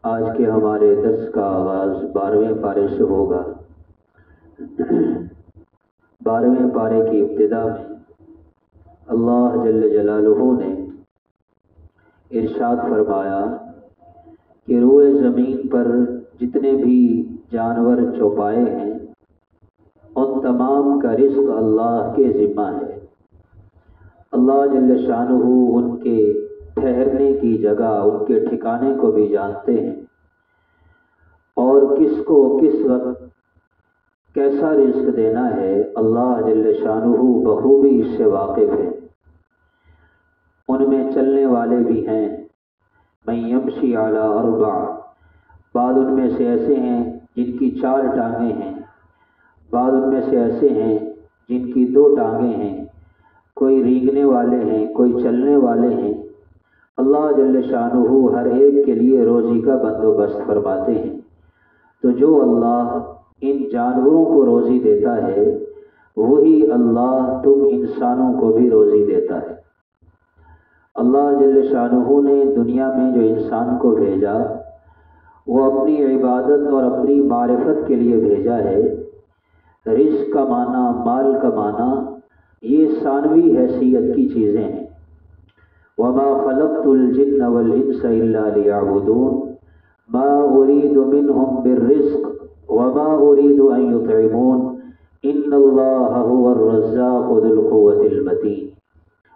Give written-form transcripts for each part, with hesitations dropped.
آج کے ہمارے درس کا آغاز 12ویں پارے سے ہوگا۔ 12ویں پارے کی ابتدا میں اللہ جل جلالہ نے ارشاد فرمایا کہ روئے زمین پر جتنے بھی جانور چوپائے ہیں ان تمام کا رزق اللہ کے ذمہ ہے۔ اللہ جل شانہ ان کے ٹھہرنے کی جگہ، ان کے ٹھکانے کو بھی جانتے ہیں، اور کس کو کس وقت کیسا رزق دینا ہے اللہ جل شانہ بخوبی اس سے واقف ہے۔ ان میں چلنے والے بھی ہیں، من یمشی علی اربع، بعض ان میں سے ایسے ہیں جن کی 4 ٹانگیں ہیں، بعض ان میں سے ایسے ہیں جن کی 2 ٹانگیں ہیں، کوئی رینگنے والے ہیں، کوئی چلنے والے ہیں۔ اللہ جل شانہ ہر ایک کے لیے روزی کا بندوبست فرماتے ہیں۔ تو جو اللہ ان جانوروں کو روزی دیتا ہے وہی اللہ تم انسانوں کو بھی روزی دیتا ہے۔ اللہ جل شانہ نے دنیا میں جو انسان کو بھیجا وہ اپنی عبادت اور اپنی معرفت کے لیے بھیجا ہے۔ رزق کا معنی، مال کا معنی، یہ ثانوی حیثیت کی چیزیں ہیں۔ وما خلقت الجن والانس الا ليعبدون ما اريد منهم بالرزق وما اريد ان يطعمون ان الله هو الرزاق ذو القوة المتين۔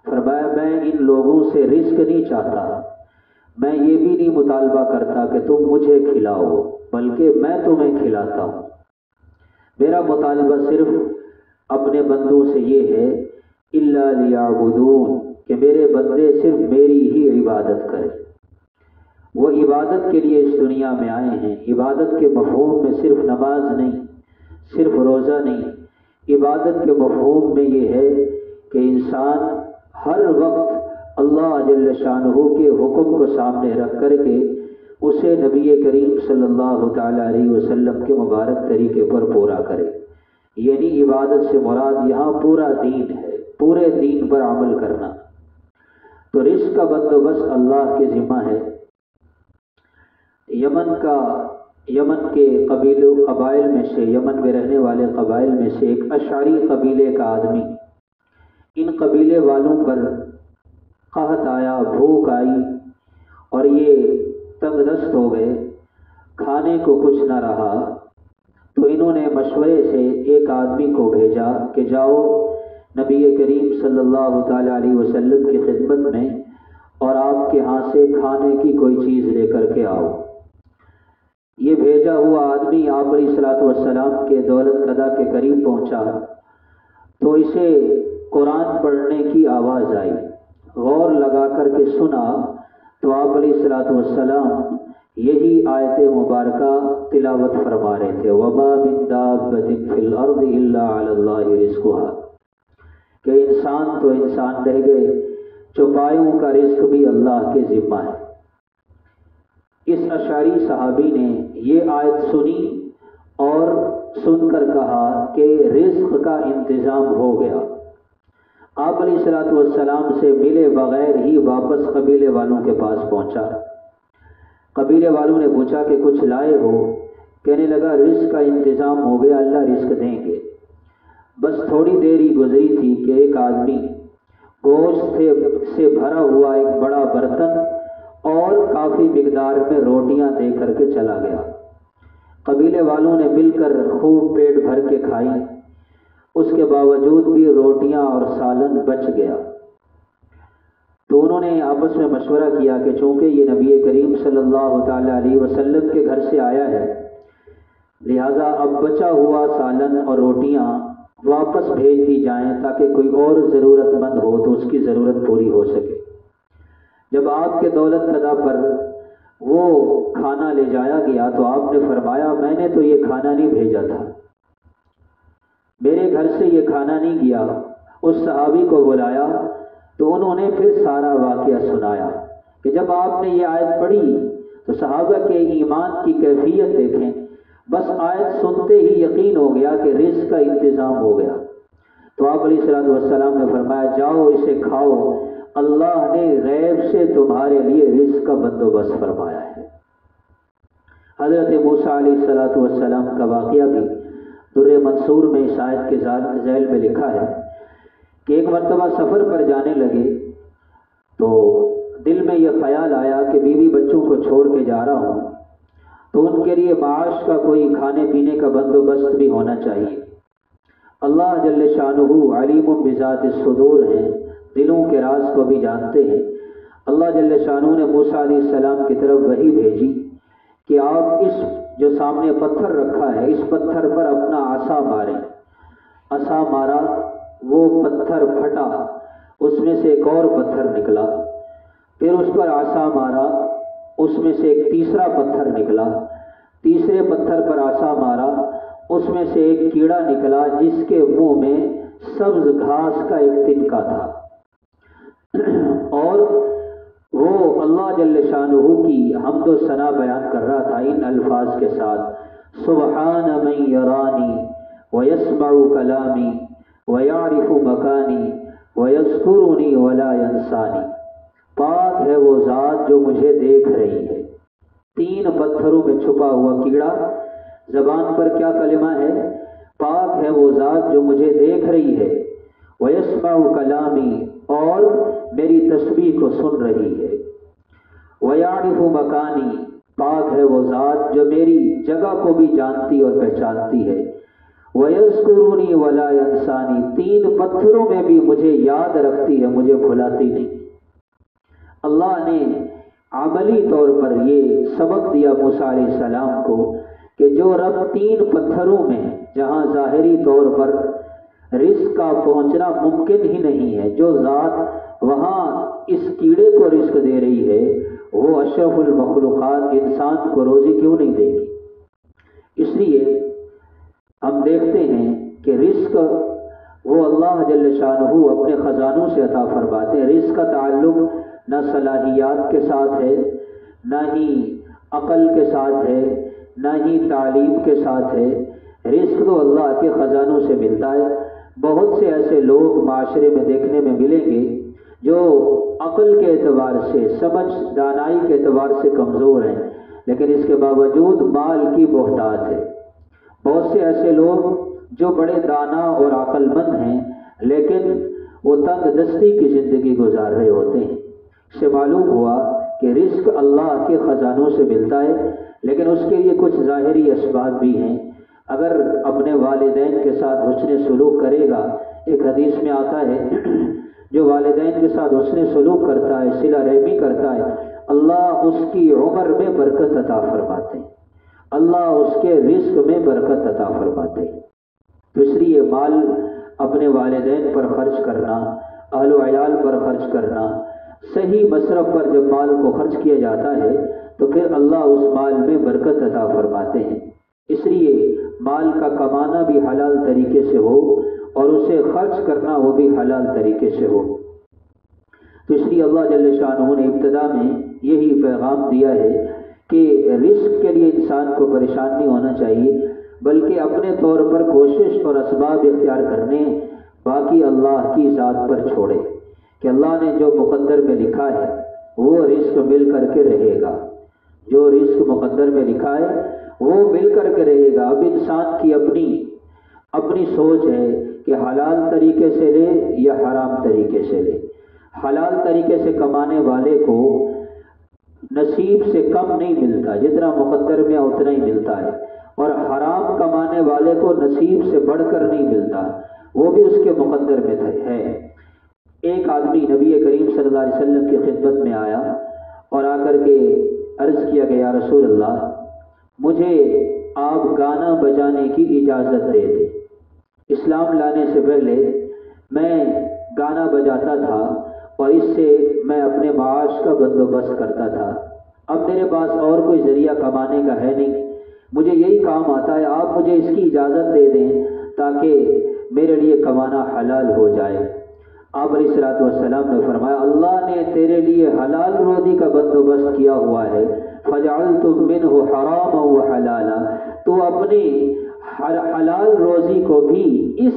فرمایا میں ان لوگوں سے رزق نہیں چاہتا، میں یہ بھی نہیں مطالبہ کرتا کہ تم مجھے کھلاؤ، بلکہ میں تمہیں کھلاتا ہوں۔ میرا مطالبہ صرف اپنے بندوں سے یہ ہے الا لیعبدون، کہ میرے بندے صرف میری ہی عبادت کریں۔ وہ عبادت کے لیے اس دنیا میں آئے ہیں۔ عبادت کے مفہوم میں صرف نماز نہیں، صرف روزہ نہیں، عبادت کے مفہوم میں یہ ہے کہ انسان ہر وقت اللہ جل شانہ کے حکم کو سامنے رکھ کر کے اسے نبی کریم صلی اللہ تعالی علیہ وسلم کے مبارک طریقے پر پورا کرے۔ یعنی عبادت سے مراد یہاں پورا دین ہے، پورے دین پر عمل کرنا۔ تو رزق کا بندوبست اللہ کے ذمہ ہے۔ یمن کے قبائل میں سے، یمن میں رہنے والے قبائل میں سے ایک اشعری قبیلے کا آدمی، ان قبیلے والوں پر قحط آیا، بھوک آئی اور یہ تنگ دست ہو گئے، کھانے کو کچھ نہ رہا۔ تو انہوں نے مشورے سے ایک آدمی کو بھیجا کہ جاؤ نبی کریم صلی اللہ تعالی علیہ وسلم کی خدمت میں اور آپ کے ہاں سے کھانے کی کوئی چیز لے کر کے آؤ۔ یہ بھیجا ہوا آدمی آپ علیہ الصلوۃ والسلام کے دولت قدہ کے قریب پہنچا تو اسے قرآن پڑھنے کی آواز آئی۔ غور لگا کر کے سنا تو آپ علیہ الصلوۃ والسلام یہی آیت مبارکہ تلاوت فرما رہے تھے، وَمَا مِن دَابَّةٍ فِي الْأَرْضِ إِلَّا عَلَى اللَّهِ رِزْقُهَا، کہ انسان تو انسان رہ گئے، چوپایوں کا رزق بھی اللہ کے ذمہ ہے۔ اس اشعری صحابی نے یہ آیت سنی اور سن کر کہا کہ رزق کا انتظام ہو گیا۔ آپ علیہ الصلوۃ والسلام سے ملے بغیر ہی واپس قبیلے والوں کے پاس پہنچا۔ قبیلے والوں نے پوچھا کہ کچھ لائے ہو؟ کہنے لگا رزق کا انتظام ہو گیا، اللہ رزق دیں گے۔ بس تھوڑی دیر ہی گزری تھی کہ ایک آدمی گوشت سے بھرا ہوا ایک بڑا برتن اور کافی مقدار میں روٹیاں دے کر کے چلا گیا۔ قبیلے والوں نے مل کر خوب پیٹ بھر کے کھائی، اس کے باوجود بھی روٹیاں اور سالن بچ گیا۔ تو انہوں نے آپس میں مشورہ کیا کہ چونکہ یہ نبی کریم صلی اللہ تعالی علیہ وسلم کے گھر سے آیا ہے، لہذا اب بچا ہوا سالن اور روٹیاں واپس بھیج دی جائیں تاکہ کوئی اور ضرورت مند ہو تو اس کی ضرورت پوری ہو سکے۔ جب آپ کے دولت قدہ پر وہ کھانا لے جایا گیا تو آپ نے فرمایا میں نے تو یہ کھانا نہیں بھیجا تھا، میرے گھر سے یہ کھانا نہیں گیا۔ اس صحابی کو بلایا تو انہوں نے پھر سارا واقعہ سنایا کہ جب آپ نے یہ آیت پڑھی تو صحابہ کے ایمان کی کیفیت دیکھیں، بس آیت سنتے ہی یقین ہو گیا کہ رزق کا انتظام ہو گیا۔ تو آپ علیہ الصلوۃ والسلام نے فرمایا جاؤ اسے کھاؤ، اللہ نے غیب سے تمہارے لیے رزق کا بندوبست فرمایا ہے۔ حضرت موسیٰ علیہ السلام کا واقعہ بھی در منصور میں اس آیت کے ذیل میں لکھا ہے کہ ایک مرتبہ سفر پر جانے لگے تو دل میں یہ خیال آیا کہ بیوی بچوں کو چھوڑ کے جا رہا ہوں تو ان کے لیے معاش کا کوئی کھانے پینے کا بندوبست بھی ہونا چاہیے۔ اللہ جل شانہ علیم بذات الصدور ہیں، دلوں کے راز کو بھی جانتے ہیں۔ اللہ جل شانہ نے موسیٰ علیہ السلام کی طرف وحی بھیجی کہ آپ اس جو سامنے پتھر رکھا ہے اس پتھر پر اپنا عصا ماریں۔ عصا مارا، وہ پتھر پھٹا، اس میں سے ایک اور پتھر نکلا، پھر اس پر عصا مارا، اس میں سے ایک تیسرا پتھر نکلا، تیسرے پتھر پر عصا مارا، اس میں سے ایک کیڑا نکلا جس کے منہ میں سبز گھاس کا ایک تنکا تھا، اور وہ اللہ جل شانہ کی حمد و ثنا بیان کر رہا تھا ان الفاظ کے ساتھ، سبحان من یرانی ویسمع کلامی ویعرف مکانی ویذکرنی ولا ینسانی۔ پاک ہے وہ ذات جو مجھے دیکھ رہی ہے۔ تین پتھروں میں چھپا ہوا کیڑا، زبان پر کیا کلمہ ہے؟ پاک ہے وہ ذات جو مجھے دیکھ رہی ہے، ویسمع کلامی، اور میری تسبیح کو سن رہی ہے، ویعرف مکانی، پاک ہے وہ ذات جو میری جگہ کو بھی جانتی اور پہچانتی ہے، ویذکرنی ولا ینسانی، تین پتھروں میں بھی مجھے یاد رکھتی ہے، مجھے بھلاتی نہیں۔ اللہ نے عملی طور پر یہ سبق دیا موسیٰ علیہ السلام کو کہ جو رب تین پتھروں میں جہاں ظاہری طور پر رزق کا پہنچنا ممکن ہی نہیں ہے، جو ذات وہاں اس کیڑے کو رزق دے رہی ہے، وہ اشرف المخلوقات انسان کو روزی کیوں نہیں دے گی؟ اس لیے ہم دیکھتے ہیں کہ رزق وہ اللہ جل شانہ اپنے خزانوں سے عطا فرماتے ہیں۔ رزق کا تعلق نہ صلاحیات کے ساتھ ہے، نہ ہی عقل کے ساتھ ہے، نہ ہی تعلیم کے ساتھ ہے۔ رزق تو اللہ کے خزانوں سے ملتا ہے۔ بہت سے ایسے لوگ معاشرے میں دیکھنے میں ملیں گے جو عقل کے اعتبار سے، سمجھ دانائی کے اعتبار سے کمزور ہیں، لیکن اس کے باوجود مال کی بہتات ہے۔ بہت سے ایسے لوگ جو بڑے دانا اور عقل مند ہیں لیکن وہ تنگ دستی کی زندگی گزار رہے ہوتے ہیں۔ اس سے معلوم ہوا کہ رزق اللہ کے خزانوں سے ملتا ہے، لیکن اس کے لیے کچھ ظاہری اسباب بھی ہیں۔ اگر اپنے والدین کے ساتھ حسن سلوک کرے گا، ایک حدیث میں آتا ہے جو والدین کے ساتھ حسن سلوک کرتا ہے، صلہ رحمی کرتا ہے، اللہ اس کی عمر میں برکت عطا فرماتے ہیں، اللہ اس کے رزق میں برکت عطا فرماتے ہیں۔ تو اس لیے مال اپنے والدین پر خرچ کرنا، اہل و عیال پر خرچ کرنا، صحیح مصرف پر جب مال کو خرچ کیا جاتا ہے تو پھر اللہ اس مال میں برکت عطا فرماتے ہیں۔ اس لیے مال کا کمانا بھی حلال طریقے سے ہو اور اسے خرچ کرنا وہ بھی حلال طریقے سے ہو۔ تو اس لیے اللہ جل شانہ نے ابتدا میں یہی پیغام دیا ہے کہ رزق کے لیے انسان کو پریشان نہیں ہونا چاہیے، بلکہ اپنے طور پر کوشش اور اسباب اختیار کرنے، باقی اللہ کی ذات پر چھوڑے کہ اللہ نے جو مقدر میں لکھا ہے وہ رزق مل کر کے رہے گا، جو رزق مقدر میں لکھا ہے وہ مل کر کے رہے گا۔ اب انسان کی اپنی سوچ ہے کہ حلال طریقے سے لے یا حرام طریقے سے لے۔ حلال طریقے سے کمانے والے کو نصیب سے کم نہیں ملتا، جتنا مقدر میں اتنا ہی ملتا ہے، اور حرام کمانے والے کو نصیب سے بڑھ کر نہیں ملتا، وہ بھی اس کے مقدر میں ہے۔ ایک آدمی نبی کریم صلی اللہ علیہ وسلم کی خدمت میں آیا اور آ کر کے عرض کیا کہ یا رسول اللہ، مجھے آپ گانا بجانے کی اجازت دے دیں۔ اسلام لانے سے پہلے میں گانا بجاتا تھا اور اس سے میں اپنے معاش کا بندوبست کرتا تھا، اب میرے پاس اور کوئی ذریعہ کمانے کا ہے نہیں، مجھے یہی کام آتا ہے، آپ مجھے اس کی اجازت دے دیں تاکہ میرے لیے کمانا حلال ہو جائے۔ آپ علیہ الصلوۃ والسلام نے فرمایا اللہ نے تیرے لیے حلال روزی کا بندوبست کیا ہوا ہے، فجعلت منہ حراما وحلالا، تو اپنی حلال روزی کو بھی اس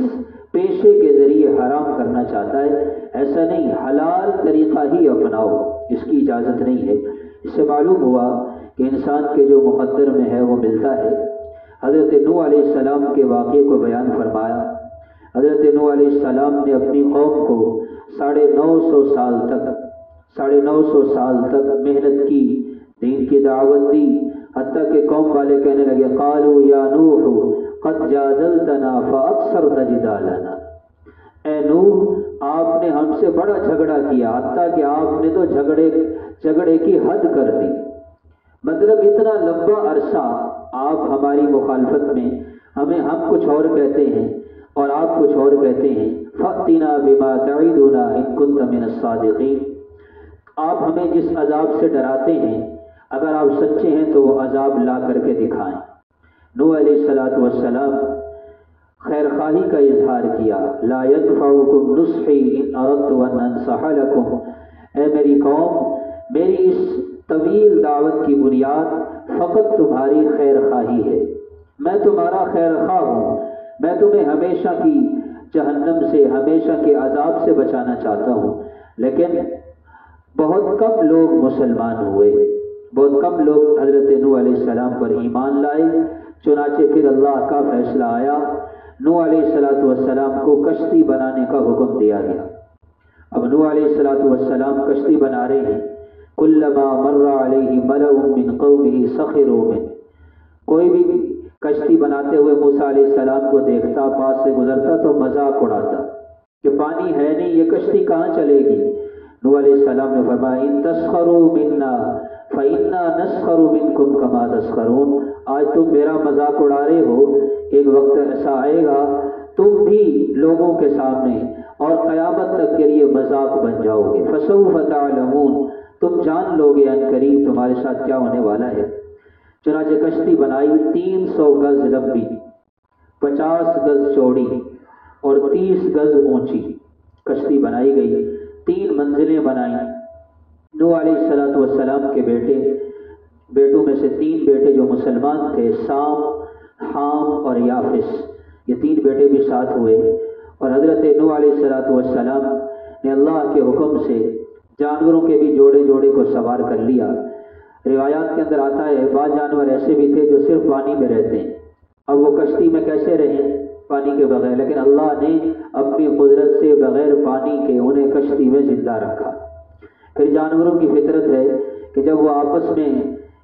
پیشے کے ذریعے حرام کرنا چاہتا ہے، ایسا نہیں، حلال طریقہ ہی اپناؤ، اس کی اجازت نہیں ہے۔ اس سے معلوم ہوا کہ انسان کے جو مقدر میں ہے وہ ملتا ہے۔ حضرت نوح علیہ السلام کے واقعے کو بیان فرمایا۔ حضرت نوح علیہ السلام نے اپنی قوم کو 950 سال تک محنت کی، دین کی دعوت دی، حتیٰ کہ قوم والے کہنے لگے قالوا یا نوح قد جادلتنا فاکثرت جدالنا، اے نوح آپ نے ہم سے بڑا جھگڑا کیا، حتیٰ کہ آپ نے تو جھگڑے کی حد کر دی۔ مطلب اتنا لمبا عرصہ آپ ہماری مخالفت میں، ہم کچھ اور کہتے ہیں اور آپ کچھ اور کہتے ہیں۔ فَأْتِنَا بِمَا تَعِدُنَا إِن كُنتَ مِنَ الصَّادِقِينَ، آپ ہمیں جس عذاب سے ڈراتے ہیں اگر آپ سچے ہیں تو وہ عذاب لا کر کے دکھائیں۔ نوح علیہ السلام خیر خواہی کا اظہار کیا، لا ينفعكم نصحی ان اردت ان انصح لكم، اے میری قوم میری اس طویل دعوت کی بنیاد فقط تمہاری خیر خواہی ہے، میں تمہارا خیر خواہ ہوں، میں تمہیں ہمیشہ کی جہنم سے، ہمیشہ کے عذاب سے بچانا چاہتا ہوں۔ لیکن بہت کم لوگ مسلمان ہوئے، بہت کم لوگ حضرت نوح علیہ السلام پر ایمان لائے۔ چنانچہ پھر اللہ کا فیصلہ آیا، نوح علیہ السلام کو کشتی بنانے کا حکم دیا گیا۔ اب نوح علیہ السلام کشتی بنا رہے ہیں، کلما مر علیہ ملأ من قومہ سخروا منہ، کوئی بھی کشتی بناتے ہوئے موسیٰ علیہ السلام کو دیکھتا، پاس سے گزرتا تو مذاق اڑاتا کہ پانی ہے نہیں، یہ کشتی کہاں چلے گی؟ نوح علیہ السلام نے فرمایا ان تسخروا منا فإنا نسخر منکم کما تسخرون، آج تم میرا مذاق اڑا رہے ہو، ایک وقت ایسا آئے گا تم بھی لوگوں کے سامنے اور قیامت تک کے لیے مذاق بن جاؤ گے۔ فسوف تعلمون، تم جان لو گے ان قریب تمہارے ساتھ کیا ہونے والا ہے۔ چنانچہ کشتی بنائی، 300 گز لمبی، 50 گز چوڑی اور 30 گز اونچی کشتی بنائی گئی، 3 منزلیں بنائیں۔ نوح علیہ السلام کے بیٹوں میں سے 3 بیٹے جو مسلمان تھے، سام، حام اور یافس، یہ 3 بیٹے بھی ساتھ ہوئے، اور حضرت نوح علیہ السلام نے اللہ کے حکم سے جانوروں کے بھی جوڑے جوڑے کو سوار کر لیا۔ روایات کے اندر آتا ہے بعض جانور ایسے بھی تھے جو صرف پانی میں رہتے ہیں، اب وہ کشتی میں کیسے رہیں پانی کے بغیر، لیکن اللہ نے اپنی قدرت سے بغیر پانی کے انہیں کشتی میں زندہ رکھا۔ پھر جانوروں کی فطرت ہے کہ جب وہ آپس میں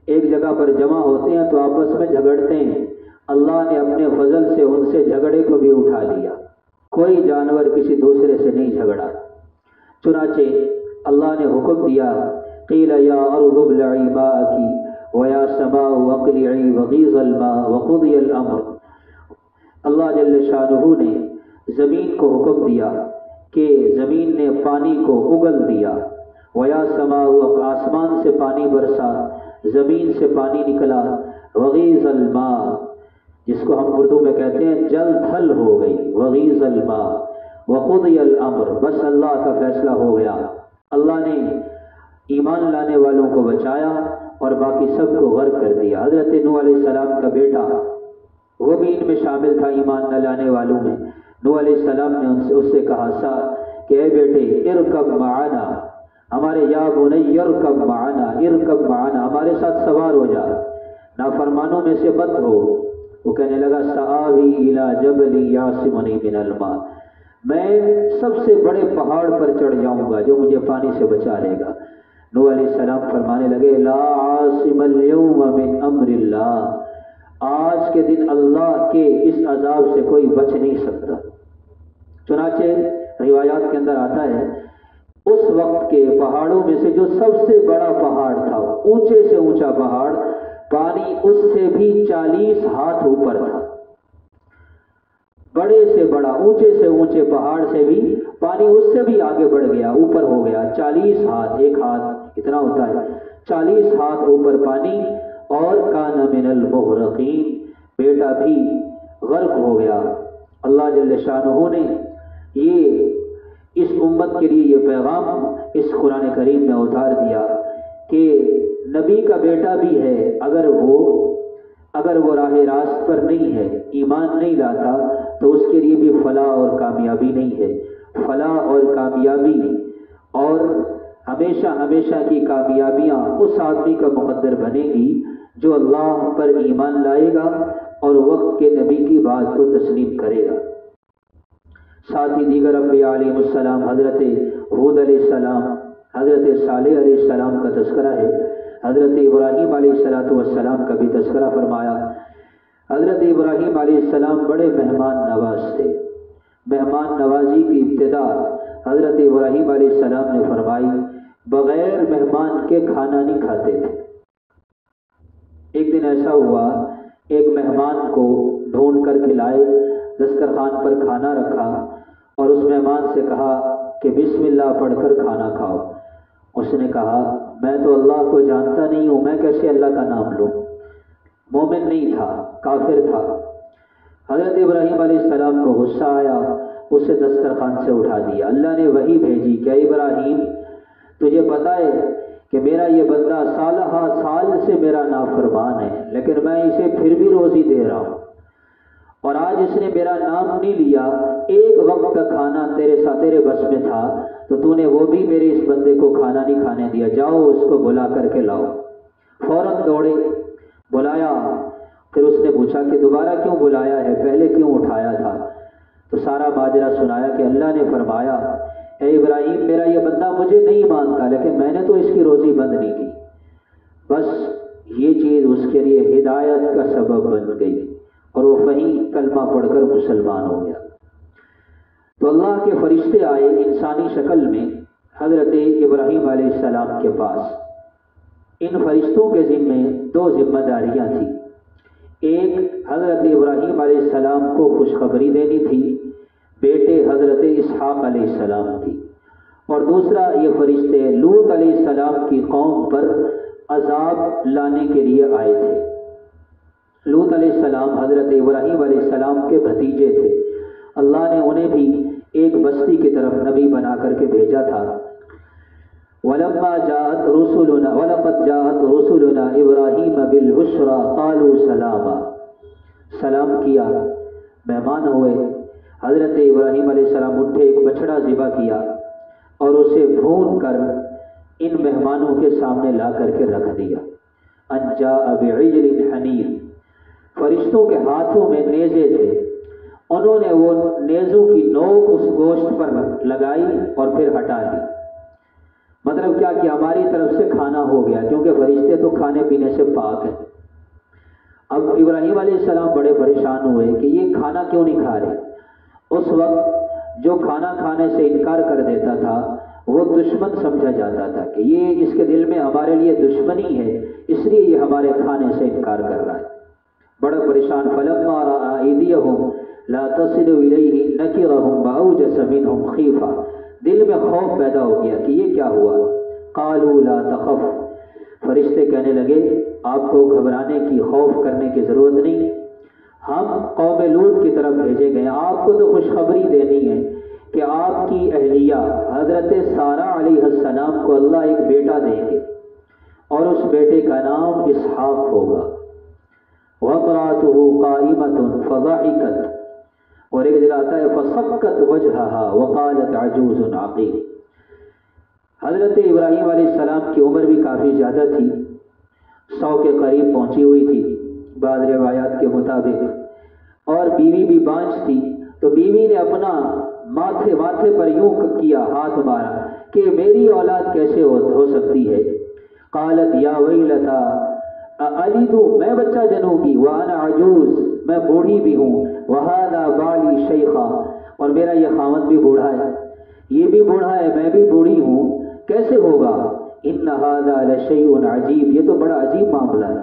ایک جگہ پر جمع ہوتے ہیں تو آپس میں جھگڑتے ہیں، اللہ نے اپنے فضل سے ان سے جھگڑے کو بھی اٹھا لیا، کوئی جانور کسی دوسرے سے نہیں جھگڑا۔ چنانچہ اللہ نے حکم دیا قیل یا ارض ابلعی ماءکی ویا سماء اقلعی وغیض الماء وقضی الامر، اللہ جل شانہ نے زمین کو حکم دیا کہ زمین نے پانی کو اگل دیا، ویا سماء آسمان سے پانی برسا، زمین سے پانی نکلا، وغیض الماء جس کو ہم اردو میں کہتے ہیں جل تھل ہو گئی، وغیض الماء وقضی الامر، بس اللہ کا فیصلہ ہو گیا۔ اللہ نے ایمان لانے والوں کو بچایا اور باقی سب کو غرق کر دیا۔ حضرت نوح علیہ السلام کا بیٹا وہ بھی ان میں شامل تھا، ایمان نہ لانے والوں میں۔ نوح علیہ السلام نے اس سے کہا کہ اے بیٹے ارکب معنا، ہمارے یا بنی ارکب معنا، ارکب معنا، ہمارے ساتھ سوار ہو جا، نافرمانوں میں سے مت ہو۔ وہ کہنے لگا سآوی الی جبل یعصمنی من الماء، میں سب سے بڑے پہاڑ پر چڑھ جاؤں گا جو مجھے پانی سے بچا لے گا۔ نوح علیہ السلام فرمانے لگے لا عاصم اليوم من امر اللہ، آج کے دن اللہ کے اس عذاب سے کوئی بچ نہیں سکتا۔ چنانچہ روایات کے اندر آتا ہے اس وقت کے پہاڑوں میں سے جو سب سے بڑا پہاڑ تھا، اونچے سے اونچا پہاڑ، پانی اس سے بھی 40 ہاتھ اوپر تھا، بڑے سے بڑا اونچے سے اونچے پہاڑ سے بھی پانی اس سے بھی آگے بڑھ گیا، اوپر ہو گیا، 40 ہاتھ، ایک ہاتھ کتنا ہوتا ہے، 40 ہاتھ اوپر پانی، اور کان من المغرقین، بیٹا بھی غرق ہو گیا۔ اللہ جل شانہ نے یہ اس امت کے لیے یہ پیغام اس قرآن کریم میں اتار دیا کہ نبی کا بیٹا بھی ہے، اگر وہ راہ راست پر نہیں ہے، ایمان نہیں لاتا، تو اس کے لیے بھی فلاح اور کامیابی نہیں ہے۔ فلاح اور کامیابی اور ہمیشہ ہمیشہ کی کامیابیاں اس آدمی کا مقدر بنے گی جو اللہ پر ایمان لائے گا اور وقت کے نبی کی بات کو تسلیم کرے گا۔ ساتھ ہی دیگر انبیاء علیہ السلام، حضرت ہود علیہ السلام، حضرت صالح علیہ السلام کا تذکرہ ہے، حضرت ابراہیم علیہ السلام کا بھی تذکرہ فرمایا۔ حضرت ابراہیم علیہ السلام بڑے مہمان نواز تھے۔ مہمان نوازی کی ابتدا حضرت ابراہیم علیہ السلام نے فرمائی، بغیر مہمان کے کھانا نہیں کھاتے تھے۔ ایک دن ایسا ہوا، ایک مہمان کو ڈھونڈ کر کے لائے، دسترخوان پر کھانا رکھا اور اس مہمان سے کہا کہ بسم اللہ پڑھ کر کھانا کھاؤ۔ اس نے کہا میں تو اللہ کو جانتا نہیں ہوں، میں کیسے اللہ کا نام لوں؟ مومن نہیں تھا، کافر تھا۔ حضرت ابراہیم علیہ السلام کو غصہ آیا، اسے دسترخوان سے اٹھا دیا۔ اللہ نے وحی بھیجی کہ ابراہیم تجھے پتہ ہے کہ میرا یہ بندہ سالہ سال سے میرا نافرمان ہے، لیکن میں اسے پھر بھی روزی دے رہا ہوں، اور آج اس نے میرا نام نہیں لیا، ایک وقت کا کھانا تیرے بس میں تھا تو تو نے وہ بھی میرے اس بندے کو کھانا نہیں کھانے دیا، جاؤ اس کو بلا کر کے لاؤ۔ فوراً دوڑے، بلایا۔ پھر اس نے پوچھا کہ دوبارہ کیوں بلایا ہے، پہلے کیوں اٹھایا تھا؟ تو سارا ماجرا سنایا کہ اللہ نے فرمایا اے ابراہیم میرا یہ بندہ مجھے نہیں مانتا، لیکن میں نے تو اس کی روزی بند نہیں کی۔ بس یہ چیز اس کے لیے ہدایت کا سبب بن گئی اور وہ وہیں کلمہ پڑھ کر مسلمان ہو گیا۔ تو اللہ کے فرشتے آئے انسانی شکل میں حضرت ابراہیم علیہ السلام کے پاس۔ ان فرشتوں کے ذمے دو ذمہ داریاں تھیں۔ ایک حضرت ابراہیم علیہ السلام کو خوشخبری دینی تھی بیٹے حضرت اسحاق علیہ السلام کی، اور دوسرا یہ فرشتے لوط علیہ السلام کی قوم پر عذاب لانے کے لیے آئے تھے۔ لوط علیہ السلام حضرت ابراہیم علیہ السلام کے بھتیجے تھے۔ اللہ نے انہیں بھی ایک بستی کی طرف نبی بنا کر کے بھیجا تھا۔ وَلَمَّا جَاءَتْ رُسُلُنَا وَلَقَدْ جَاءَتْ رُسُلُنَا إِبْرَاهِيمَ بِالْبُشْرَى قَالُوا سَلَامًا، سلام کیا، مہمان ہوئے۔ حضرت ابراہیم علیہ السلام اٹھے، ایک بچڑا ذبح کیا اور اسے بھون کر ان مہمانوں کے سامنے لا کر کے رکھ دیا۔ أَن جَاءَ بِعِجْلٍ حَنِيذٍ، فرشتوں کے ہاتھوں میں نیزے تھے، انہوں نے وہ نیزوں کی نوک اس گوشت پر لگائی اور پھر ہٹا لی۔ مطلب کیا کہ ہماری طرف سے کھانا ہو گیا، کیونکہ فرشتے تو کھانے پینے سے پاک ہیں۔ اب ابراہیم علیہ السلام بڑے پریشان ہوئے کہ یہ کھانا کیوں نہیں کھا رہے۔ اس وقت جو کھانا کھانے سے انکار کر دیتا تھا وہ دشمن سمجھا جاتا تھا کہ یہ اس کے دل میں ہمارے لیے دشمنی ہے، اس لیے یہ ہمارے کھانے سے انکار کر رہا ہے۔ بڑا پریشان، فلما رأى أيديهم لا تصل إليه نكرهم وأوجس منهم خيفة، دل میں خوف پیدا ہو گیا کہ یہ کیا ہوا۔ قالوا لا تخف، فرشتے کہنے لگے آپ کو گھبرانے کی، خوف کرنے کی ضرورت نہیں، ہم قوم لوط کی طرف بھیجے گئے، آپ کو تو خوشخبری دینی ہے کہ آپ کی اہلیہ حضرت سارہ علیہ السلام کو اللہ ایک بیٹا دیں گے اور اس بیٹے کا نام اسحاق ہوگا۔ وَامْرَأَتُهُ قَائِمَةٌ فَضَحِكَتْ، اور ایک جگہ آتا ہے فَصَكَّتْ وَجْهَهَا وَقَالَتْ عَجُوزٌ عَقِيمٌ۔ حضرت ابراہیم علیہ السلام کی عمر بھی کافی زیادہ تھی، 100 کے قریب پہنچی ہوئی تھی بعض روایات کے مطابق، اور بیوی بھی بانجھ تھی، تو بیوی نے اپنا ماتھے پر یوں کیا، ہاتھ مارا کہ میری اولاد کیسے ہو سکتی ہے۔ قالت یا ویلتا اَأَلِدُ، میں بچہ جنوں گی، وَأَنَا عَجُوز، میں بوڑھی بھی ہوں، وَهَذَا بَالِي شَيْخًا، اور میرا یہ خاوند بھی بوڑھا ہے، یہ بھی بوڑھا ہے، میں بھی بوڑھی ہوں، کیسے ہوگا؟ إِنَّ هَذَا لَشَيْءٌ عَجِيبٌ، یہ تو بڑا عجیب معاملہ ہے۔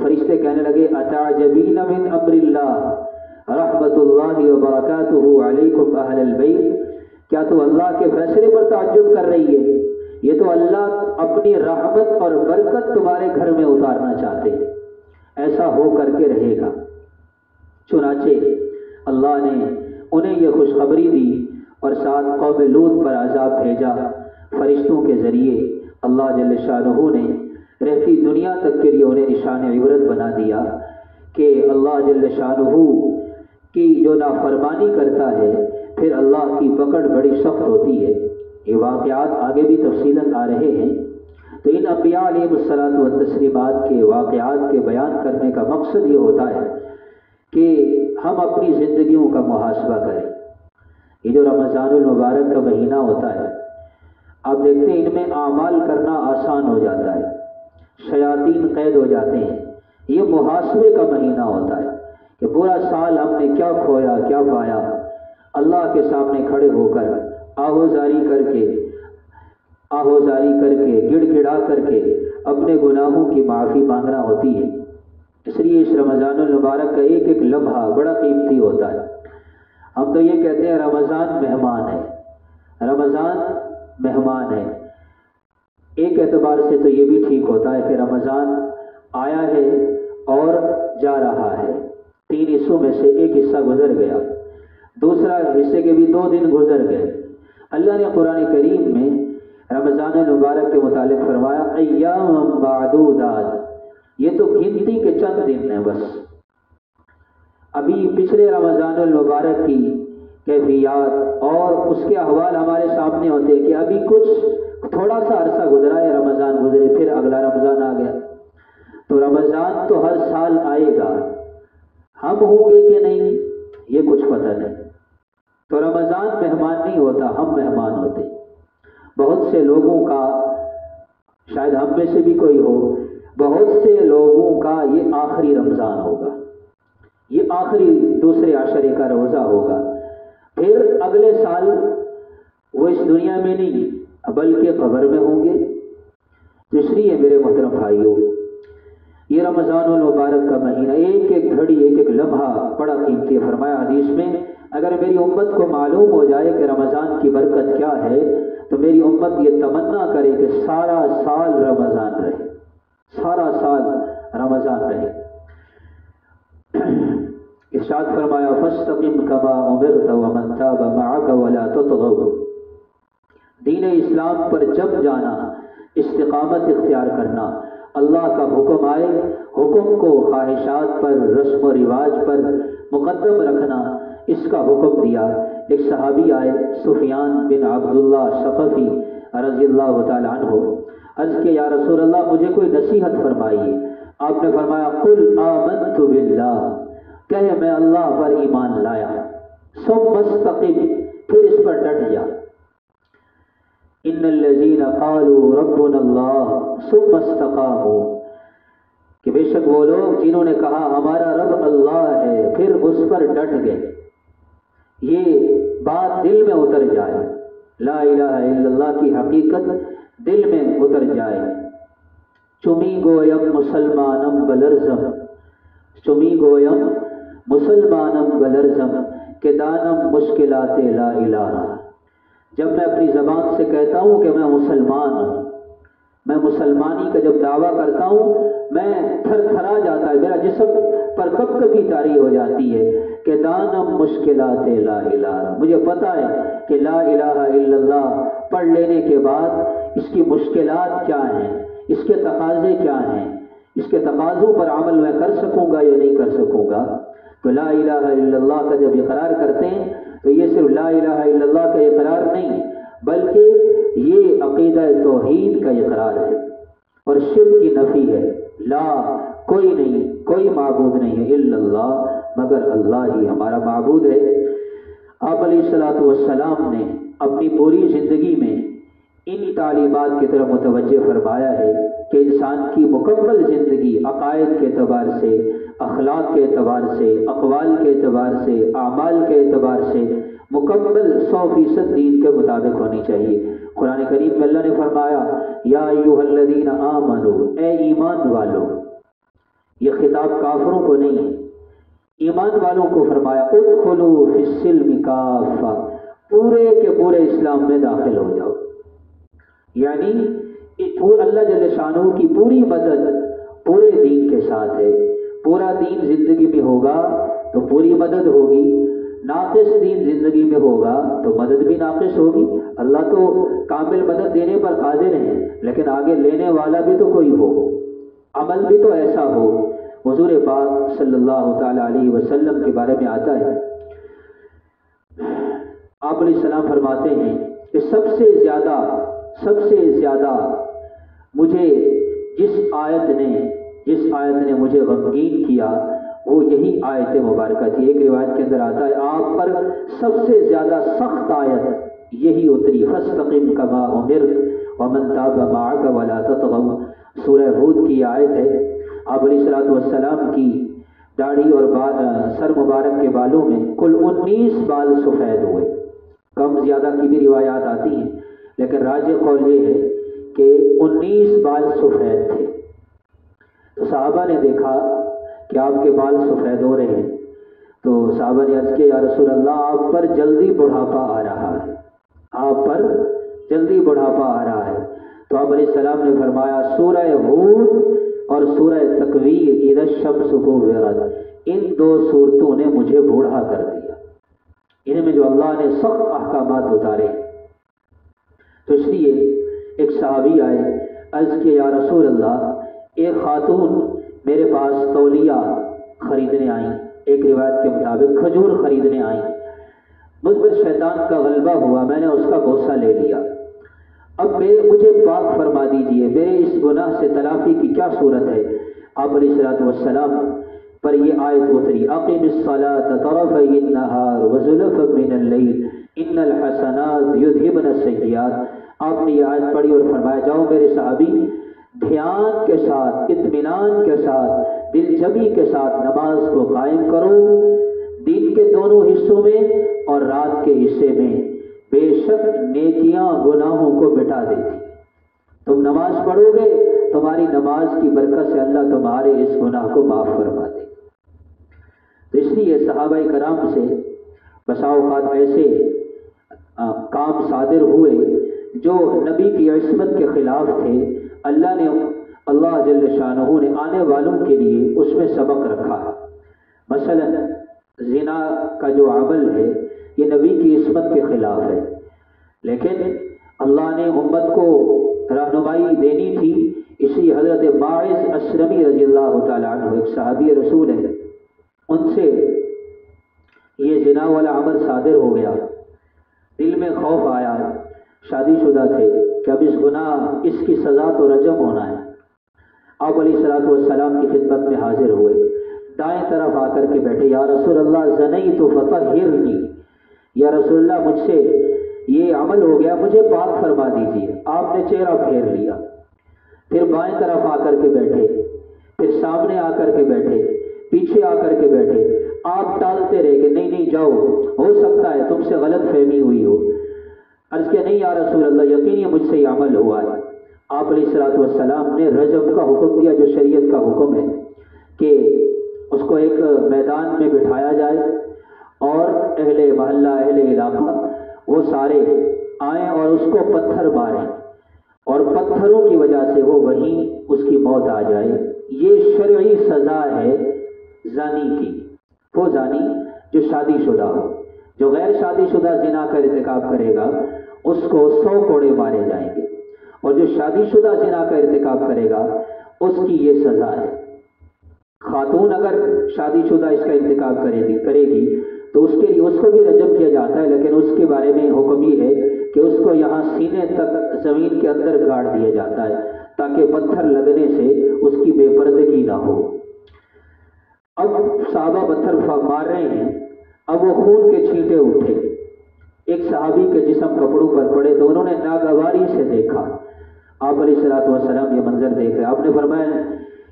فرشتے کہنے لگے أَتَعْجَبِينَ مِنْ أَمْرِ اللَّهِ رَحْمَةُ اللَّهِ وَبَرَكَاتُهُ عَلَيْكُمْ أَهْلَ الْبَيْتِ، کیا تو اللہ کے فیصلے پر تعجب کر رہی ہے؟ یہ تو اللہ اپنی رحمت اور برکت تمہارے گھر میں اتارنا چاہتے ہیں، ایسا ہو کر کے رہے گا۔ چنانچہ اللہ نے انہیں یہ خوشخبری دی اور ساتھ قوم لوط پر عذاب بھیجا فرشتوں کے ذریعے۔ اللہ جل شانہ نے رہتی دنیا تک کے لیے انہیں نشان عبرت بنا دیا کہ اللہ جل شانہ کی جو نافرمانی کرتا ہے پھر اللہ کی پکڑ بڑی سخت ہوتی ہے۔ یہ واقعات آگے بھی تفصیلاً آ رہے ہیں، تو ان انبیاء علیہم التسلیمات کے واقعات کے بیان کرنے کا مقصد یہ ہوتا ہے کہ ہم اپنی زندگیوں کا محاسبہ کریں۔ یہ جو رمضان المبارک کا مہینہ ہوتا ہے، آپ دیکھتے ہیں ان میں اعمال کرنا آسان ہو جاتا ہے، شیاطین قید ہو جاتے ہیں۔ یہ محاسبے کا مہینہ ہوتا ہے کہ پورا سال ہم نے کیا کھویا، کیا پایا، اللہ کے سامنے کھڑے ہو کر آہوزاری کر کے گڑ گڑا کر کے اپنے گناہوں کی معافی مانگنا ہوتی ہے۔ اس لیے اس رمضان المبارک کا ایک ایک لمحہ بڑا قیمتی ہوتا ہے۔ ہم تو یہ کہتے ہیں رمضان مہمان ہے، رمضان مہمان ہے۔ ایک اعتبار سے تو یہ بھی ٹھیک ہوتا ہے کہ رمضان آیا ہے اور جا رہا ہے، 3 حصوں میں سے ایک حصہ گزر گیا، دوسرا حصے کے بھی 2 دن گزر گئے۔ اللہ نے قرآن کریم میں رمضان المبارک کے متعلق فرمایا ایام معدودات، یہ تو گنتی کے چند دن ہیں بس۔ ابھی پچھلے رمضان المبارک کی کیفیات اور اس کے احوال ہمارے سامنے ہوتے کہ ابھی کچھ تھوڑا سا عرصہ گزرا ہے، رمضان گزرے پھر اگلا رمضان آ گیا۔ تو رمضان تو ہر سال آئے گا، ہم ہوں گے کہ نہیں یہ کچھ پتہ نہیں۔ تو رمضان مہمان نہیں ہوتا، ہم مہمان ہوتے۔ بہت سے لوگوں کا، شاید ہم میں سے بھی کوئی ہو، بہت سے لوگوں کا یہ آخری رمضان ہوگا، یہ آخری دوسرے عشرے کا روزہ ہوگا، پھر اگلے سال وہ اس دنیا میں نہیں بلکہ قبر میں ہوں گے۔ تو اس لیے میرے محترم بھائیوں، یہ رمضان المبارک کا مہینہ ایک ایک گھڑی، ایک ایک لمحہ بڑا قیمتی ہے۔ فرمایا حدیث میں اگر میری امت کو معلوم ہو جائے کہ رمضان کی برکت کیا ہے تو میری امت یہ تمنا کرے کہ سارا سال رمضان رہے، سارا سال رمضان رہے۔ ارشاد فرمایا فاستقم کما امرت ومن تاب معك ولا تطغوا، دین اسلام پر جب جانا، استقامت اختیار کرنا، اللہ کا حکم آئے حکم کو خواہشات پر، رسم و رواج پر مقدم رکھنا، اس کا حکم دیا۔ ایک صحابی آئے سفیان بن عبداللہ ثقفی رضی اللہ تعالی عنہ، عرض کہ یا رسول اللہ مجھے کوئی نصیحت فرمائیے۔ آپ نے فرمایا قل آمنت باللہ، کہے میں اللہ پر ایمان لایا، ثم استقم، پھر اس پر ڈٹ جا۔ ان الذین قالوا ربنا اللہ ثم استقاموا، کہ بے شک وہ لوگ جنہوں نے کہا ہمارا رب اللہ ہے پھر اس پر ڈٹ گئے، یہ بات دل میں اتر جائے، لا الہ الا اللہ کی حقیقت دل میں اتر جائے۔ چمی گویم مسلمانم بلرزم، چمی گویم مسلمانم بلرزم کہ دانم مشکلات لا الہ، جب میں اپنی زبان سے کہتا ہوں کہ میں مسلمان ہوں، میں مسلمانی کا جب دعویٰ کرتا ہوں میں تھر تھرا جاتا ہے، میرا جسم پر کب کبھی طاری ہو جاتی ہے کہ دانم مشکلات لا الہ، مجھے پتا ہے کہ لا الہ الا اللہ پڑھ لینے کے بعد اس کی مشکلات کیا ہیں، اس کے تقاضے کیا ہیں، اس کے تقاضوں پر عمل میں کر سکوں گا یا نہیں کر سکوں گا۔ تو لا الہ الا اللہ کا جب اقرار کرتے ہیں تو یہ صرف لا الہ الا اللہ کا اقرار نہیں بلکہ یہ عقیدہ توحید کا اقرار ہے اور شرک کی نفی ہے۔ لا، کوئی نہیں، کوئی معبود نہیں ہے الا اللہ، مگر اللہ ہی ہمارا معبود ہے۔ آپ علیہ الصلوۃ والسلام نے اپنی پوری زندگی میں ان تعلیمات کی طرف متوجہ فرمایا ہے کہ انسان کی مکمل زندگی عقائد کے اعتبار سے، اخلاق کے اعتبار سے، اقوال کے اعتبار سے، اعمال کے اعتبار سے مکمل 100% دین کے مطابق ہونی چاہیے۔ قرآن کریم میں اللہ نے فرمایا یا ایھا الذین آمنوا، اے ایمان والو، یہ خطاب کافروں کو نہیں ہے، ایمان والوں کو فرمایا ادخلوا فی السلم کافہ، پورے کے پورے اسلام میں داخل ہو جاؤ، یعنی اللہ جل شانہ کی پوری مدد پورے دین کے ساتھ ہے۔ پورا دین زندگی میں ہوگا تو پوری مدد ہوگی، ناقص دین زندگی میں ہوگا تو مدد بھی ناقص ہوگی۔ اللہ تو کامل مدد دینے پر قادر ہیں لیکن آگے لینے والا بھی تو کوئی ہو، عمل بھی تو ایسا ہو۔ حضور پاک صلی اللہ تعالی علیہ وسلم کے بارے میں آتا ہے، آپ علیہ السلام فرماتے ہیں کہ سب سے زیادہ مجھے جس آیت نے مجھے غمگین کیا وہ یہی آیت مبارکہ تھی۔ ایک روایت کے اندر آتا ہے آپ پر سب سے زیادہ سخت آیت یہی اتری، فاستقم کما امرت ومن تاب معک ولا تطغوا، سورہ ہود کی آیت ہے۔ آپ علیہ الصلوۃ والسلام کی داڑھی اور سر مبارک کے بالوں میں کل 19 بال سفید ہوئے۔ کم زیادہ کی بھی روایات آتی ہیں، لیکن راجح قول یہ ہے کہ 19 بال سفید تھے۔ تو صحابہ نے دیکھا کہ آپ کے بال سفید ہو رہے ہیں، تو صحابہ نے عرض کیا یا رسول اللہ آپ پر جلدی بڑھاپا آ رہا ہے، آپ پر جلدی بڑھاپا آ رہا ہے۔ تو آپ علیہ السلام نے فرمایا سورہ ہود اور سورہ تکویر اذا الشمس کورت، ان دو صورتوں نے مجھے بوڑھا کر دیا، ان میں جو اللہ نے سخت احکامات اتارے۔ تو اس لیے ایک صحابی آئے، عرض کیا یا رسول اللہ ایک خاتون میرے پاس تولیہ خریدنے آئیں، ایک روایت کے مطابق کھجور خریدنے آئیں، مجھ پر شیطان کا غلبہ ہوا، میں نے اس کا بوسہ لے لیا، اب مجھے پاک فرما دیجئے، میرے اس گناہ سے تلافی کی کیا صورت ہے؟ آپ علیہ الصلوۃ والسلام پر یہ آیت اتری، اقم الصلاۃ طرفی النہار وزلفا من اللیل ان الحسنات یذہبن السیئات۔ آپ نے یہ آیت پڑھی اور فرمایا جاؤ میرے صحابی دھیان کے ساتھ، اطمینان کے ساتھ، دل جمی کے ساتھ نماز کو قائم کرو، دن کے دونوں حصوں میں اور رات کے حصے میں، بے شک نیکیاں گناہوں کو مٹا دیتی۔ تم نماز پڑھو گے، تمہاری نماز کی برکت سے اللہ تمہارے اس گناہ کو معاف فرما دے۔ تو اس لیے صحابہ کرام سے بسا اوقات ایسے کام صادر ہوئے جو نبی کی عصمت کے خلاف تھے، اللہ جل شانہ نے آنے والوں کے لیے اس میں سبق رکھا۔ مثلا زنا کا جو عمل ہے یہ نبی کی عصمت کے خلاف ہے، لیکن اللہ نے امت کو رہنمائی دینی تھی، اس لیے حضرت باعث اسلمی رضی اللہ تعالیٰ عنہ ایک صحابی رسول ہے، ان سے یہ زنا والا عمل صادر ہو گیا، دل میں خوف آیا، شادی شدہ تھے کہ اب اس کی سزا تو رجم ہونا ہے۔ آپ علیہ الصلوۃ والسلام کی خدمت میں حاضر ہوئے، دائیں طرف آ کر کے بیٹھے، یا رسول اللہ زنیت فطہرنی، یا رسول اللہ مجھ سے یہ عمل ہو گیا، مجھے پاک فرما دیجیے۔ آپ نے چہرہ پھیر لیا، پھر بائیں طرف آ کر کے بیٹھے، پھر سامنے آ کر کے بیٹھے، پیچھے آ کر کے بیٹھے، آپ ٹالتے رہے کہ نہیں جاؤ، ہو سکتا ہے تم سے غلط فہمی ہوئی ہو۔ عرض کیا نہیں یا رسول اللہ یقینی مجھ سے یہ عمل ہوا ہے۔ آپ علیہ الصلوۃ والسلام نے رجم کا حکم دیا، جو شریعت کا حکم ہے کہ اس کو ایک میدان میں بٹھایا جائے اور اہل محلہ اہل علاقہ وہ سارے آئیں اور اس کو پتھر ماریں اور پتھروں کی وجہ سے وہ وہیں اس کی موت آ جائے۔ یہ شرعی سزا ہے زانی کی، وہ زانی جو شادی شدہ ہو، جو غیر شادی شدہ زنا کا ارتکاب کرے گا اس کو 100 کوڑے مارے جائیں گے، اور جو شادی شدہ زنا کا ارتکاب کرے گا اس کی یہ سزا ہے۔ خاتون اگر شادی شدہ اس کا ارتکاب کرے گی تو اس کے لیے اس کو بھی رجم کیا جاتا ہے، لیکن اس کے بارے میں حکم یہ ہے کہ اس کو یہاں سینے تک زمین کے اندر گاڑ دیا جاتا ہے تاکہ پتھر لگنے سے اس کی بے پردگی نہ ہو۔ اب صحابہ پتھر مار رہے ہیں، اب وہ خون کے چھینٹے اٹھے، ایک صحابی کے جسم کپڑوں پر پڑے تو انہوں نے ناگواری سے دیکھا۔ آپ علیہ الصلوۃ والسلام یہ منظر دیکھ رہے، آپ نے فرمایا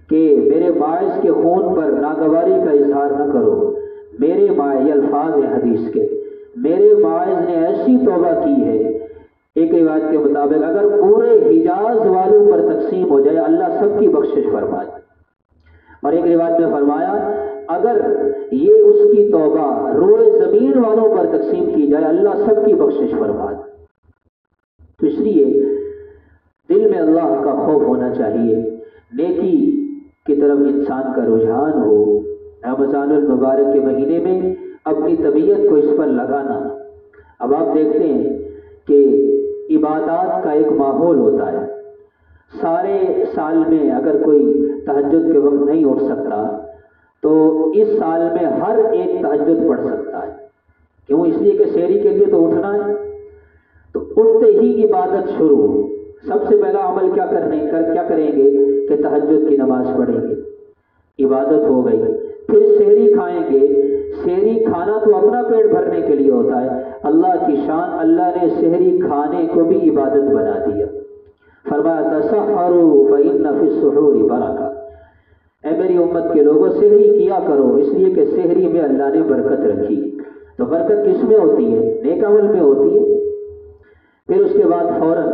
کہ میرے باعث کے خون پر ناگواری کا اظہار نہ کرو، میرے باعث، یہ الفاظ ہیں حدیث کے، میرے باعث نے ایسی توبہ کی ہے، ایک روایت کے مطابق اگر پورے حجاز والوں پر تقسیم ہو جائے اللہ سب کی بخشش فرمائے، اور ایک روایت میں فرمایا اگر یہ اس کی توبہ روئے زمین والوں پر تقسیم کی جائے اللہ سب کی بخشش فرمائے۔ تو اس لیے دل میں اللہ کا خوف ہونا چاہیے، نیکی کی طرف انسان کا رجحان ہو۔ رمضان المبارک کے مہینے میں اپنی طبیعت کو اس پر لگانا۔ اب آپ دیکھتے ہیں کہ عبادات کا ایک ماحول ہوتا ہے، سارے سال میں اگر کوئی تہجد کے وقت نہیں اٹھ سکتا تو اس سال میں ہر ایک تہجد پڑھ سکتا ہے، کیوں؟ اس لیے کہ سحری کے لیے تو اٹھنا ہے، تو اٹھتے ہی عبادت شروع، سب سے پہلا عمل کیا کریں گے کہ تہجد کی نماز پڑھیں گے، عبادت ہو گئی۔ پھر سحری کھائیں گے۔ سحری کھانا تو اپنا پیٹ بھرنے کے لیے ہوتا ہے، اللہ کی شان، اللہ نے سحری کھانے کو بھی عبادت بنا دیا۔ فرمایا تسحروا فإن فی السحور برکہ، اے میری امت کے لوگوں سحری کیا کرو، اس لیے کہ سحری میں اللہ نے برکت رکھی۔ تو برکت کس میں ہوتی ہے؟ نیک عمل میں ہوتی ہے۔ پھر اس کے بعد فوراً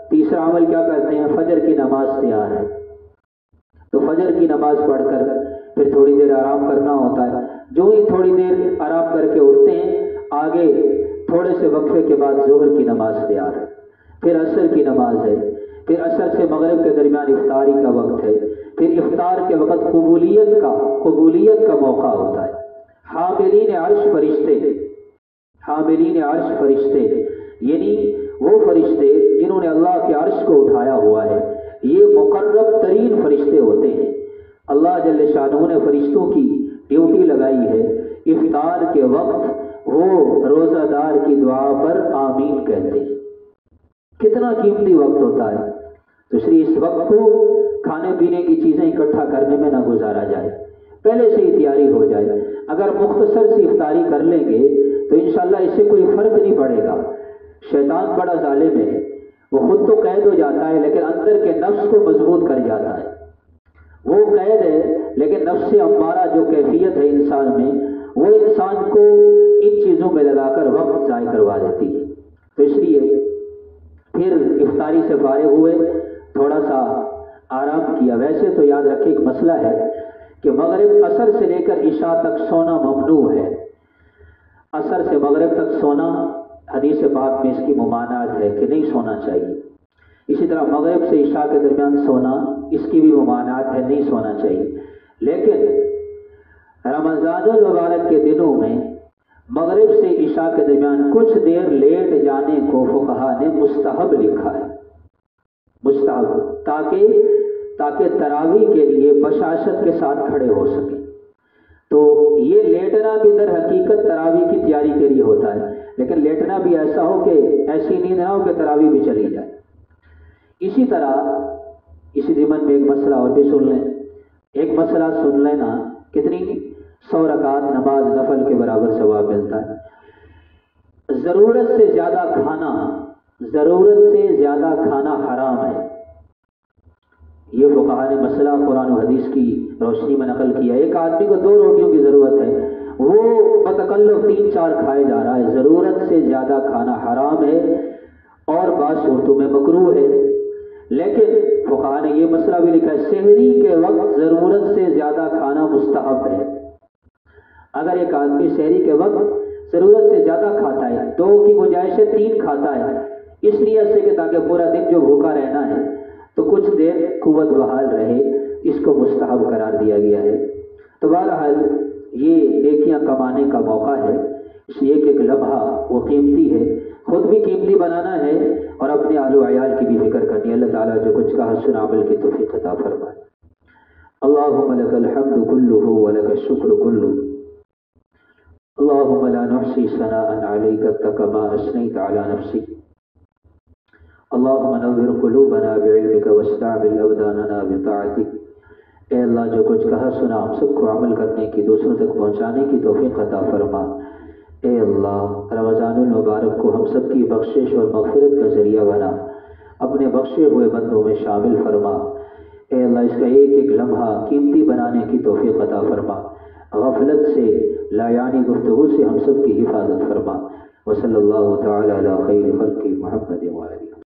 تیسرا عمل کیا کرتے ہیں؟ فجر کی نماز تیار ہے تو فجر کی نماز پڑھ کر پھر تھوڑی دیر آرام کرنا ہوتا ہے۔ جو ہی تھوڑی دیر آرام کر کے اٹھتے ہیں، آگے تھوڑے سے وقفے کے بعد ظہر کی نماز تیار ہے، پھر عصر کی نماز ہے، پھر عصر سے مغرب کے درمیان افطاری کا وقت ہے، پھر افطار کے وقت قبولیت کا موقع ہوتا ہے۔ حاملین عرش فرشتے یعنی وہ فرشتے جنہوں نے اللہ کے عرش کو اٹھایا ہوا ہے، یہ مقرب ترین فرشتے ہوتے ہیں۔ اللہ جل شانہ نے فرشتوں کی ڈیوٹی لگائی ہے، افطار کے وقت وہ روزہ دار کی دعا پر آمین کہتے ہیں۔ کتنا قیمتی وقت ہوتا ہے، تو اس لیے اس وقت کو کھانے پینے کی چیزیں اکٹھا کرنے میں نہ گزارا جائے، پہلے سے ہی تیاری ہو جائے۔ اگر مختصر سی افطاری کر لیں گے تو انشاءاللہ اس سے کوئی فرق نہیں پڑے گا۔ شیطان بڑا ظالم ہے، وہ خود تو قید ہو جاتا ہے لیکن اندر کے نفس کو مضبوط کر جاتا ہے۔ وہ قید ہے لیکن نفس امارہ جو کیفیت ہے انسان میں، وہ انسان کو ان چیزوں میں لگا کر وقت ضائع کروا دیتی ہے۔ تو اس لیے پھر افطاری سے فارغ ہوئے، تھوڑا سا آرام کیا۔ ویسے تو یاد رکھیں ایک مسئلہ ہے کہ مغرب عصر سے لے کر عشاء تک سونا ممنوع ہے۔ عصر سے مغرب تک سونا حدیث پاک میں اس کی ممانعت ہے کہ نہیں سونا چاہیے۔ اسی طرح مغرب سے عشاء کے درمیان سونا، اس کی بھی ممانعت ہے، نہیں سونا چاہیے۔ لیکن رمضان المبارک کے دنوں میں مغرب سے عشاء کے درمیان کچھ دیر لیٹ جانے کو فقہا نے مستحب لکھا ہے، مستحب، تاکہ تراویح کے لیے بشاشت کے ساتھ کھڑے ہو سکیں۔ تو یہ لیٹنا بھی در حقیقت تراویح کی تیاری کے لیے ہوتا ہے، لیکن لیٹنا بھی ایسا ہو کہ ایسی نیند نہ ہو کہ تراویح بھی چلی جائے۔ اسی طرح اسی ضمن میں ایک مسئلہ اور بھی سن لیں، ایک مسئلہ سن لینا، کتنی 100 رکعت نماز نفل کے برابر ثواب ملتا ہے۔ ضرورت سے زیادہ کھانا حرام ہے، یہ فقہا نے مسئلہ قرآن و حدیث کی روشنی میں نقل کیا۔ ایک آدمی کو 2 روٹیوں کی ضرورت ہے، وہ بتکلف 3-4 کھائے جا رہا ہے، ضرورت سے زیادہ کھانا حرام ہے اور بعض صورتوں میں مکروہ ہے۔ لیکن فقہا نے یہ مسئلہ بھی لکھا ہے، سحری کے وقت ضرورت سے زیادہ کھانا مستحب ہے۔ اگر ایک آدمی سحری کے وقت ضرورت سے زیادہ کھاتا ہے، 2 کی گنجائش ہے 3 کھاتا ہے، اس لیے سے کہ تاکہ پورا دن جو بھوکا رہنا ہے تو کچھ دیر قوت بحال رہے، اس کو مستحب قرار دیا گیا ہے۔ تو بہرحال یہ نیکیاں کمانے کا موقع ہے، اس لیے ایک لمحہ وہ قیمتی ہے، خود بھی قیمتی بنانا ہے اور اپنے اہل و عیال کی بھی فکر کرنی ہے۔ اللہ تعالیٰ جو کچھ کہا سنا عمل کی توفیق عطا فرمائے۔ اللہم لک الحمد کلہ ولک الشکر کلہ، اللہم لا نحصی ثناء علیک انت کما اثنیت علی نفسک، اللہم نور قلوبنا بعلمک واستعمل ابداننا بطاعتک۔ اے اللہ جو کچھ کہا سنا ہم سب کو عمل کرنے کی، دوسروں تک پہنچانے کی توفیق عطا فرما۔ اے اللہ رمضان المبارک کو ہم سب کی بخشش اور مغفرت کا ذریعہ بنا، اپنے بخشے ہوئے بندوں میں شامل فرما۔ اے اللہ اس کا ایک ایک لمحہ قیمتی بنانے کی توفیق عطا فرما، غفلت سے لا یعنی گفتگو سے ہم سب کی حفاظت فرما۔ وصلی اللہ تعالی علی خیر خلق محمد وآلہ۔